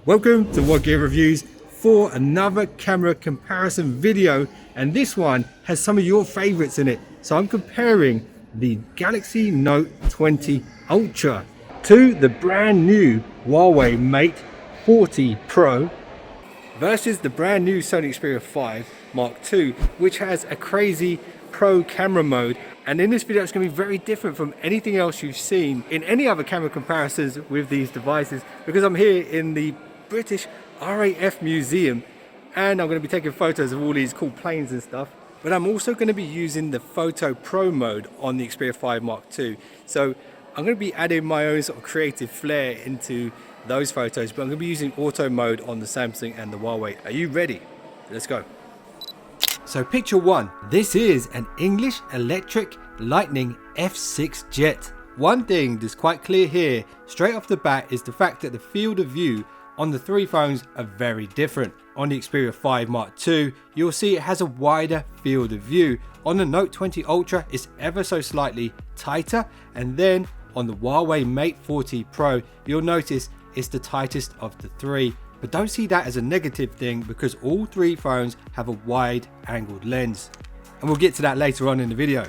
Welcome to WhatGear Reviews for another camera comparison video, and this one has some of your favorites in it. So I'm comparing the Galaxy Note 20 Ultra to the brand new Huawei Mate 40 Pro versus the brand new Sony Xperia 5 Mark II, which has a crazy pro camera mode. And in this video it's going to be very different from anything else you've seen in any other camera comparisons with these devices, because I'm here in the British RAF Museum and I'm going to be taking photos of all these cool planes and stuff. But I'm also going to be using the Photo Pro mode on the Xperia 5 Mark II. So I'm going to be adding my own sort of creative flair into those photos, but I'm going to be using auto mode on the Samsung and the Huawei. Are you ready? Let's go. So picture one, this is an English Electric Lightning F6 jet. One thing that's quite clear here straight off the bat is the fact that the field of view on the three phones are very different. On the Xperia 5 Mark II, you'll see it has a wider field of view. On the Note 20 Ultra, it's ever so slightly tighter, and then on the Huawei Mate 40 Pro, you'll notice it's the tightest of the three. But don't see that as a negative thing, because all three phones have a wide angled lens, and we'll get to that later on in the video.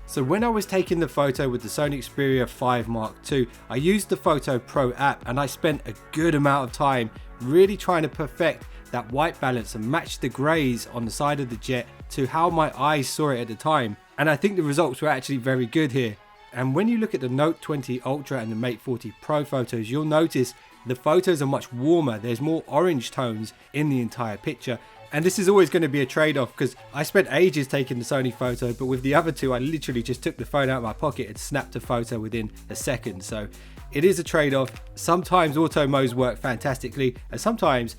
So when I was taking the photo with the Sony Xperia 5 Mark II, I used the Photo Pro app and I spent a good amount of time really trying to perfect that white balance and match the greys on the side of the jet to how my eyes saw it at the time. And I think the results were actually very good here. And when you look at the Note 20 Ultra and the Mate 40 Pro photos, you'll notice the photos are much warmer. There's more orange tones in the entire picture. And this is always going to be a trade-off, because I spent ages taking the Sony photo, but with the other two I literally just took the phone out of my pocket and snapped a photo within a second. So it is a trade-off. Sometimes auto modes work fantastically, and sometimes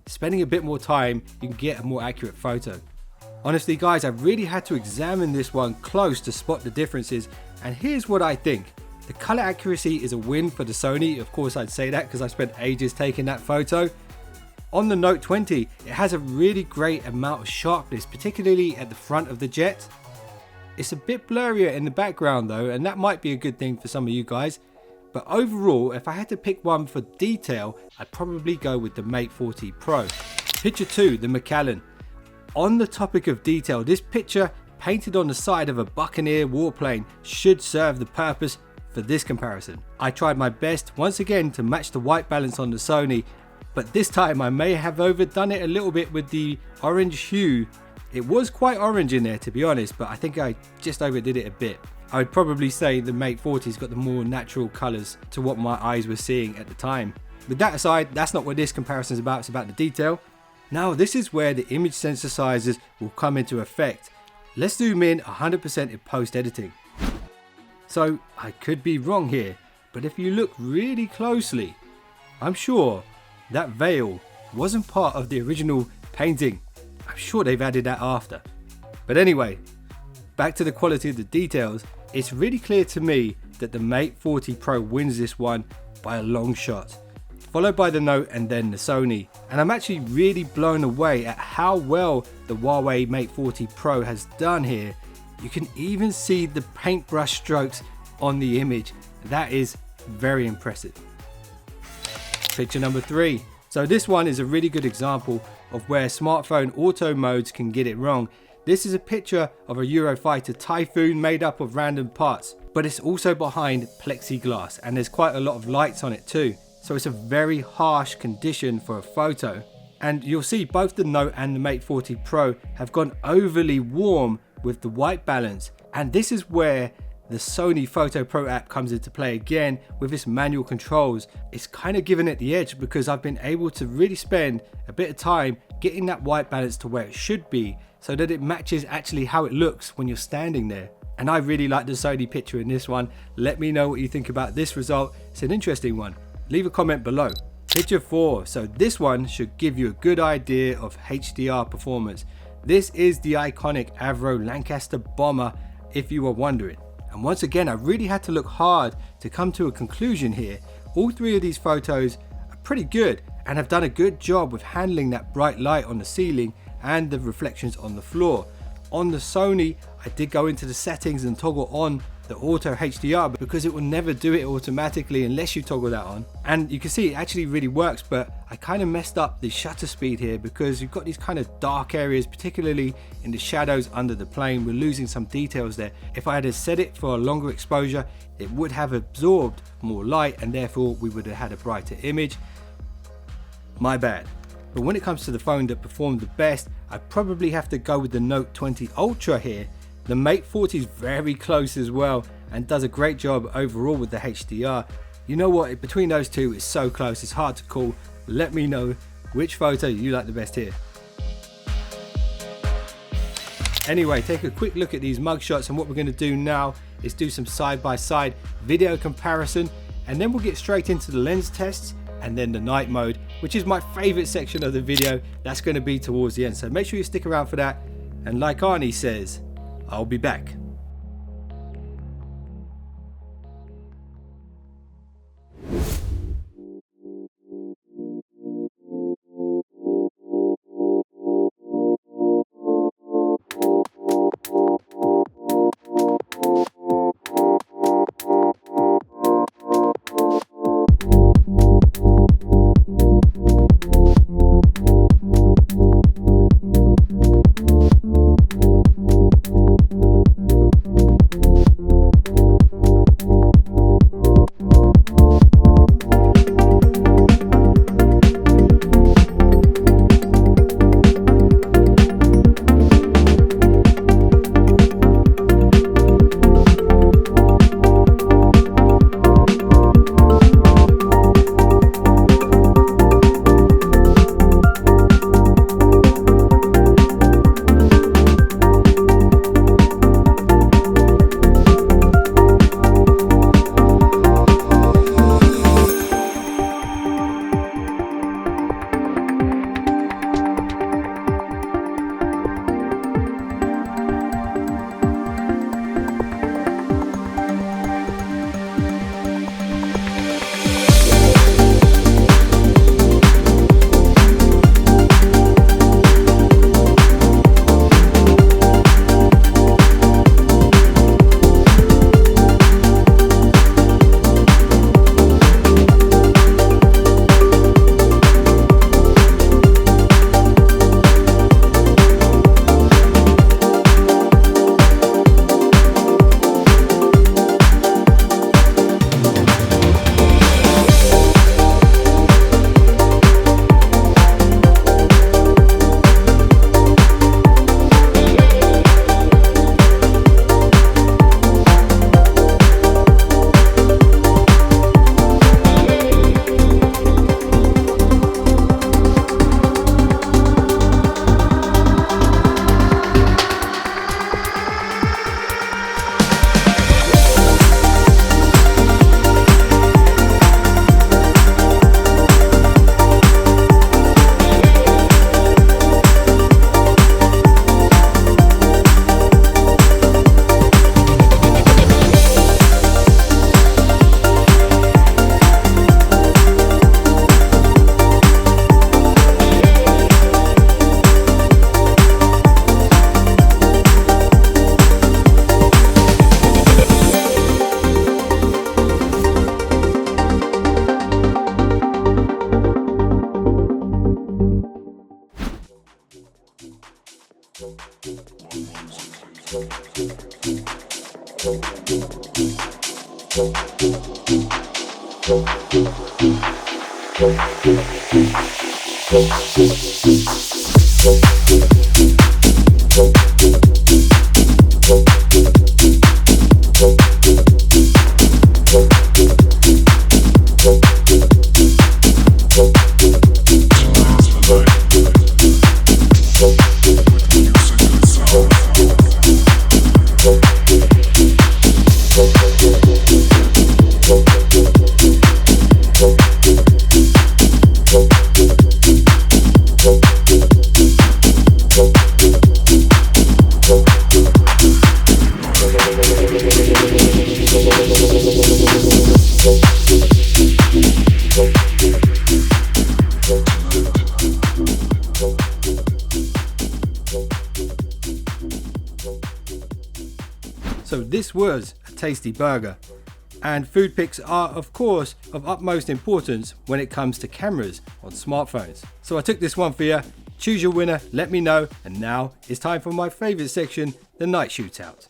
spending a bit more time you can get a more accurate photo. Honestly guys, I really had to examine this one close to spot the differences, and here's what I think. The color accuracy is a win for the Sony. Of course I'd say that because I spent ages taking that photo. On the Note 20, it has a really great amount of sharpness, particularly at the front of the jet. It's a bit blurrier in the background though, and that might be a good thing for some of you guys. But overall, if I had to pick one for detail, I'd probably go with the Mate 40 Pro. Picture 2, the Macallan. On the topic of detail, this picture painted on the side of a Buccaneer warplane should serve the purpose for this comparison. I tried my best once again to match the white balance on the Sony, but this time I may have overdone it a little bit with the orange hue. It was quite orange in there, to be honest, but I think I just overdid it a bit. I would probably say the Mate 40's got the more natural colors to what my eyes were seeing at the time. With that aside, that's not what this comparison is about. It's about the detail. Now this is where the image sensitizers will come into effect. Let's zoom in 100% in post editing. So I could be wrong here, but if you look really closely, I'm sure that veil wasn't part of the original painting. I'm sure they've added that after. But anyway, back to the quality of the details. It's really clear to me that the Mate 40 Pro wins this one by a long shot, followed by the Note and then the Sony. And I'm actually really blown away at how well the Huawei Mate 40 Pro has done here. You can even see the paintbrush strokes on the image. That is very impressive. Picture number 3. So this one is a really good example of where smartphone auto modes can get it wrong. This is a picture of a Eurofighter Typhoon made up of random parts, but it's also behind plexiglass and there's quite a lot of lights on it too. So it's a very harsh condition for a photo. And you'll see both the Note and the Mate 40 Pro have gone overly warm with the white balance. And this is where the Sony Photo Pro app comes into play again with its manual controls. It's kind of given it the edge because I've been able to really spend a bit of time getting that white balance to where it should be, so that it matches actually how it looks when you're standing there. And I really like the Sony picture in this one. Let me know what you think about this result. It's an interesting one. Leave a comment below. Picture 4. So this one should give you a good idea of HDR performance. This is the iconic Avro Lancaster bomber, if you were wondering. And once again, I really had to look hard to come to a conclusion here. All three of these photos are pretty good and have done a good job with handling that bright light on the ceiling and the reflections on the floor. On the Sony, I did go into the settings and toggle on the auto HDR because it will never do it automatically unless you toggle that on. And you can see it actually really works, but I kind of messed up the shutter speed here because you've got these kind of dark areas, particularly in the shadows under the plane. We're losing some details there. If I had set it for a longer exposure, it would have absorbed more light and therefore we would have had a brighter image. My bad. But when it comes to the phone that performed the best, I'd probably have to go with the Note 20 Ultra here. The Mate 40 is very close as well and does a great job overall with the HDR. You know what, between those two it's so close, it's hard to call. Let me know which photo you like the best here. Anyway, take a quick look at these mugshots, and what we're going to do now is do some side-by-side video comparison, and then we'll get straight into the lens tests and then the night mode, which is my favorite section of the video. That's going to be towards the end, so make sure you stick around for that. And like Arnie says, I'll be back. So this was a tasty burger. And food pics are of course of utmost importance when it comes to cameras on smartphones. So I took this one for you. Choose your winner, let me know. And now it's time for my favorite section, the night shootout.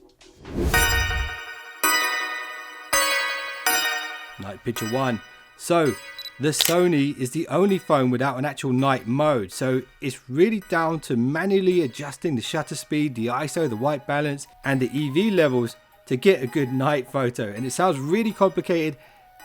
Night picture 1. So the Sony is the only phone without an actual night mode, so it's really down to manually adjusting the shutter speed, the ISO, the white balance and the EV levels to get a good night photo. And it sounds really complicated,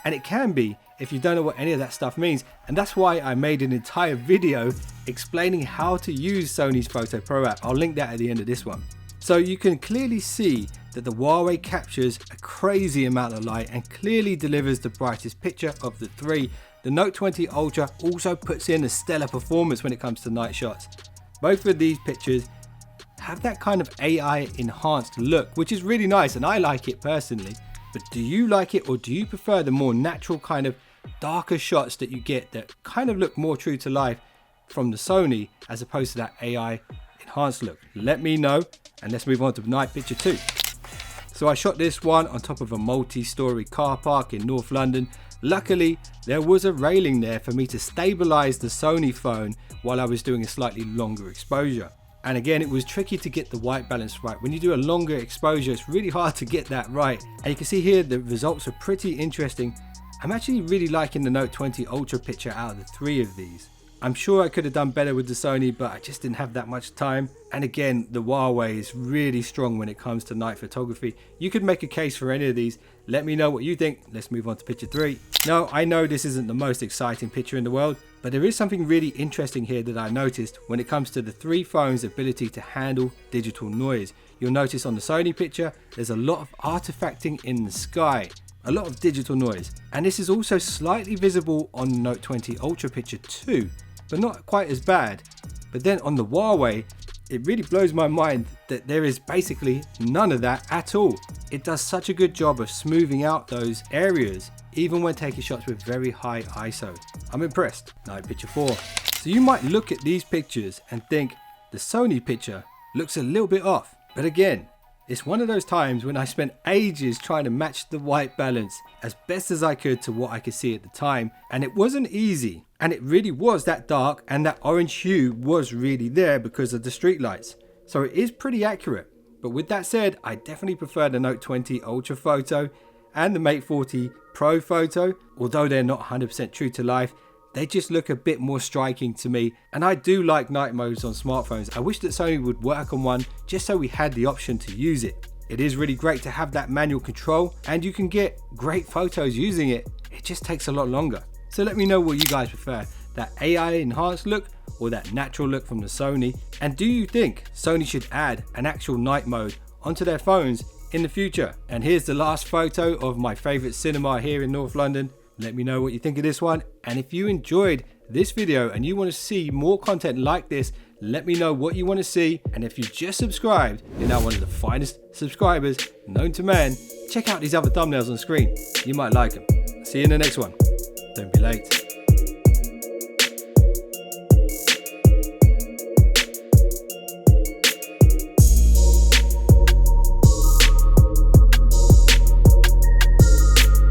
and it can be if you don't know what any of that stuff means, and that's why I made an entire video explaining how to use Sony's Photo Pro app. I'll link that at the end of this one. So you can clearly see that the Huawei captures a crazy amount of light and clearly delivers the brightest picture of the three. The Note 20 Ultra also puts in a stellar performance when it comes to night shots. Both of these pictures have that kind of AI enhanced look, which is really nice, and I like it personally. But do you like it, or do you prefer the more natural kind of darker shots that you get that kind of look more true to life from the Sony as opposed to that AI enhanced look? Let me know, and let's move on to night picture 2. So I shot this one on top of a multi-story car park in North London. Luckily, there was a railing there for me to stabilize the Sony phone while I was doing a slightly longer exposure. And again, it was tricky to get the white balance right. When you do a longer exposure, it's really hard to get that right. And you can see here the results are pretty interesting. I'm actually really liking the Note 20 Ultra picture out of the three of these. I'm sure I could have done better with the Sony, but I just didn't have that much time. And again, the Huawei is really strong when it comes to night photography. You could make a case for any of these. Let me know what you think. Let's move on to picture 3. Now, I know this isn't the most exciting picture in the world, but there is something really interesting here that I noticed when it comes to the three phones' ability to handle digital noise. You'll notice on the Sony picture, there's a lot of artifacting in the sky. A lot of digital noise. And this is also slightly visible on the Note 20 Ultra picture too, but not quite as bad. But then on the Huawei, it really blows my mind that there is basically none of that at all. It does such a good job of smoothing out those areas, even when taking shots with very high ISO. I'm impressed. Night picture 4. So you might look at these pictures and think the Sony picture looks a little bit off. But again, it's one of those times when I spent ages trying to match the white balance as best as I could to what I could see at the time, and it wasn't easy. And it really was that dark, and that orange hue was really there because of the street lights. So it is pretty accurate. But with that said, I definitely prefer the Note 20 Ultra Photo and the Mate 40 Pro Photo. Although they're not 100% true to life, they just look a bit more striking to me. And I do like night modes on smartphones. I wish that Sony would work on one just so we had the option to use it. It is really great to have that manual control, and you can get great photos using it. It just takes a lot longer. So let me know what you guys prefer, that AI enhanced look or that natural look from the Sony. And do you think Sony should add an actual night mode onto their phones in the future? And here's the last photo of my favorite cinema here in North London. Let me know what you think of this one. And if you enjoyed this video and you want to see more content like this, let me know what you want to see. And if you just subscribed, you're now one of the finest subscribers known to man. Check out these other thumbnails on screen. You might like them. See you in the next one. Don't be late.